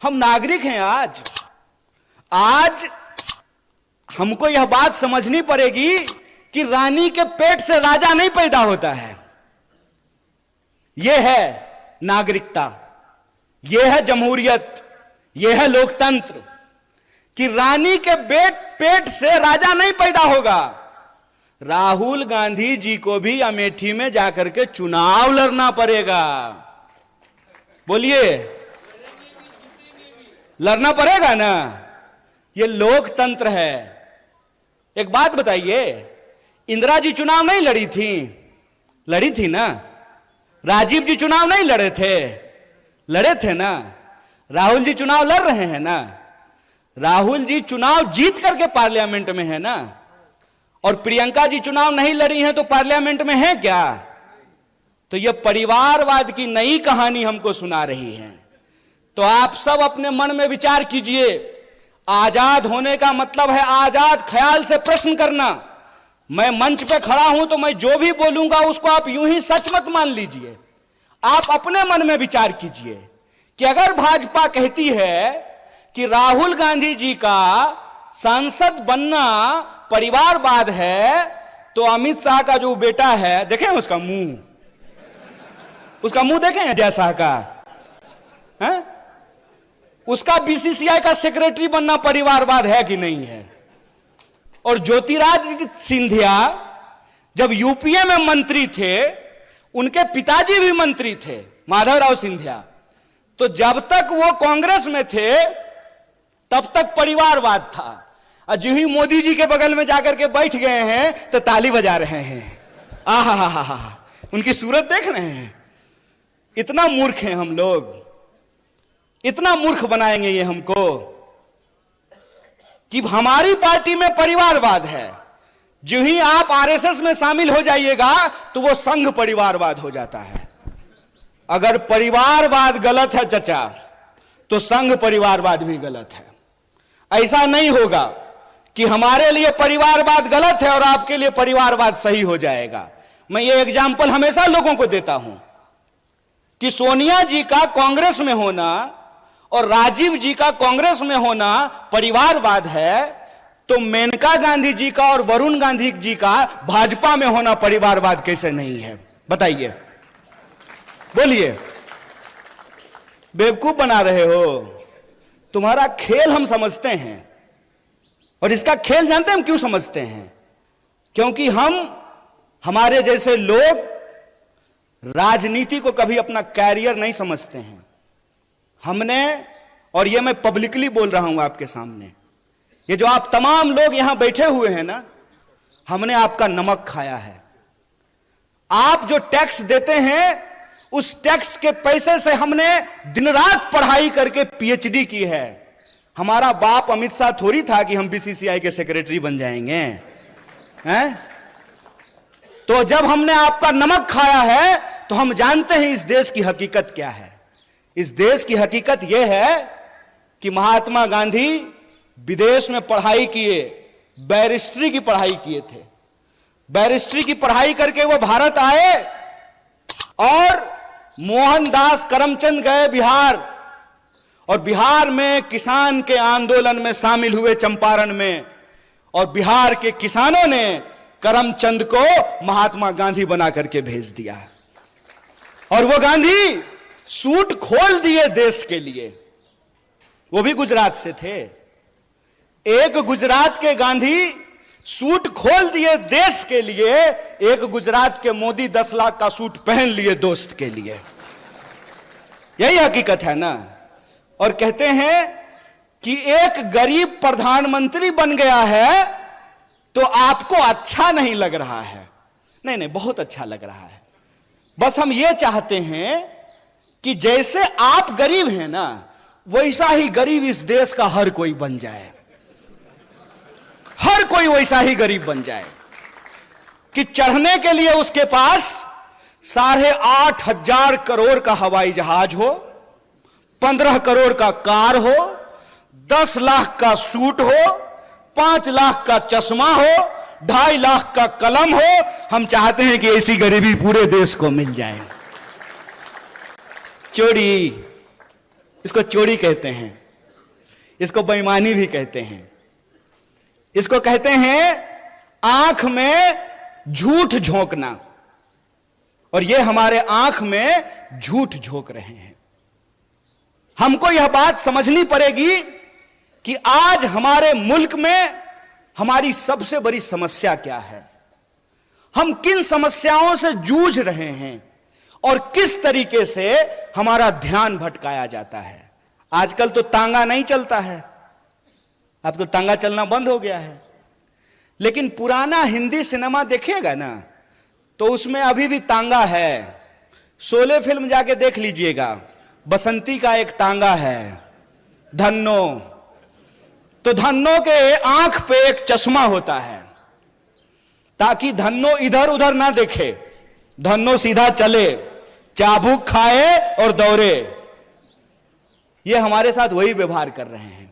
हम नागरिक हैं। आज हमको यह बात समझनी पड़ेगी कि रानी के पेट से राजा नहीं पैदा होता है। यह है नागरिकता, यह है जमहूरियत, यह है लोकतंत्र कि रानी के पेट से राजा नहीं पैदा होगा। राहुल गांधी जी को भी अमेठी में जाकर के चुनाव लड़ना पड़ेगा। बोलिए, लड़ना पड़ेगा ना? यह लोकतंत्र है। एक बात बताइए, इंदिरा जी चुनाव नहीं लड़ी थी? लड़ी थी ना। राजीव जी चुनाव नहीं लड़े थे? लड़े थे ना। राहुल जी चुनाव लड़ रहे हैं ना। राहुल जी चुनाव जीत करके पार्लियामेंट में है ना। और प्रियंका जी चुनाव नहीं लड़ी हैं तो पार्लियामेंट में है क्या? तो यह परिवारवाद की नई कहानी हमको सुना रही है। तो आप सब अपने मन में विचार कीजिए। आजाद होने का मतलब है आजाद ख्याल से प्रश्न करना। मैं मंच पे खड़ा हूं तो मैं जो भी बोलूंगा उसको आप यूं ही सच मत मान लीजिए। आप अपने मन में विचार कीजिए कि अगर भाजपा कहती है कि राहुल गांधी जी का सांसद बनना परिवारवाद है, तो अमित शाह का जो बेटा है, देखें उसका मुंह देखें अजय शाह का, है? उसका बीसीसीआई का सेक्रेटरी बनना परिवारवाद है कि नहीं है? और ज्योतिरादित्य सिंधिया जब यूपीए में मंत्री थे, उनके पिताजी भी मंत्री थे, माधवराव सिंधिया। तो जब तक वो कांग्रेस में थे तब तक परिवारवाद था। और जो ही मोदी जी के बगल में जाकर के बैठ गए हैं तो ताली बजा रहे हैं। आहा, उनकी सूरत देख रहे हैं। इतना मूर्ख हैं हम लोग, इतना मूर्ख बनाएंगे ये हमको कि हमारी पार्टी में परिवारवाद है। जो ही आप आरएसएस में शामिल हो जाइएगा तो वो संघ परिवारवाद हो जाता है। अगर परिवारवाद गलत है चचा, तो संघ परिवारवाद भी गलत है। ऐसा नहीं होगा कि हमारे लिए परिवारवाद गलत है और आपके लिए परिवारवाद सही हो जाएगा। मैं ये एग्जाम्पल हमेशा लोगों को देता हूं कि सोनिया जी का कांग्रेस में होना और राजीव जी का कांग्रेस में होना परिवारवाद है, तो मेनका गांधी जी का और वरुण गांधी जी का भाजपा में होना परिवारवाद कैसे नहीं है? बताइए, बोलिए। बेवकूफ बना रहे हो। तुम्हारा खेल हम समझते हैं, और इसका खेल जानते हैं हम क्यों समझते हैं? क्योंकि हमारे जैसे लोग राजनीति को कभी अपना कैरियर नहीं समझते हैं। हमने, और ये मैं पब्लिकली बोल रहा हूं आपके सामने, ये जो आप तमाम लोग यहां बैठे हुए हैं ना, हमने आपका नमक खाया है। आप जो टैक्स देते हैं उस टैक्स के पैसे से हमने दिन रात पढ़ाई करके पीएचडी की है। हमारा बाप अमित शाह थोड़ी था कि हम बीसीसीआई के सेक्रेटरी बन जाएंगे, हैं? तो जब हमने आपका नमक खाया है तो हम जानते हैं इस देश की हकीकत क्या है। इस देश की हकीकत यह है कि महात्मा गांधी विदेश में पढ़ाई किए, बैरिस्ट्री की पढ़ाई किए थे। बैरिस्ट्री की पढ़ाई करके वो भारत आए और मोहनदास करमचंद गए बिहार, और बिहार में किसान के आंदोलन में शामिल हुए चंपारण में, और बिहार के किसानों ने करमचंद को महात्मा गांधी बना करके भेज दिया। और वो गांधी सूट खोल दिए देश के लिए। वो भी गुजरात से थे। एक गुजरात के गांधी सूट खोल दिए देश के लिए, एक गुजरात के मोदी 10 लाख का सूट पहन लिए दोस्त के लिए। यही हकीकत है ना। और कहते हैं कि एक गरीब प्रधानमंत्री बन गया है तो आपको अच्छा नहीं लग रहा है। नहीं, बहुत अच्छा लग रहा है। बस हम ये चाहते हैं कि जैसे आप गरीब हैं ना, वैसा ही गरीब इस देश का हर कोई बन जाए। हर कोई वैसा ही गरीब बन जाए कि चढ़ने के लिए उसके पास 8,500 करोड़ का हवाई जहाज हो, 15 करोड़ का कार हो, 10 लाख का सूट हो, 5 लाख का चश्मा हो, 2.5 लाख का कलम हो। हम चाहते हैं कि ऐसी गरीबी पूरे देश को मिल जाए। चोरी, इसको चोरी कहते हैं, इसको बेईमानी भी कहते हैं, इसको कहते हैं आंख में झूठ झोंकना। और ये हमारे आंख में झूठ झोंक रहे हैं। हमको यह बात समझनी पड़ेगी कि आज हमारे मुल्क में हमारी सबसे बड़ी समस्या क्या है, हम किन समस्याओं से जूझ रहे हैं और किस तरीके से हमारा ध्यान भटकाया जाता है। आजकल तो तांगा नहीं चलता है, अब तो तांगा चलना बंद हो गया है, लेकिन पुराना हिंदी सिनेमा देखिएगा ना तो उसमें अभी भी तांगा है। शोले फिल्म जाके देख लीजिएगा, बसंती का एक तांगा है, धन्नो। तो धन्नो के आंख पे एक चश्मा होता है ताकि धन्नो इधर उधर ना देखे, धन्नो सीधा चले, चाबुक खाए और दौड़े। ये हमारे साथ वही व्यवहार कर रहे हैं।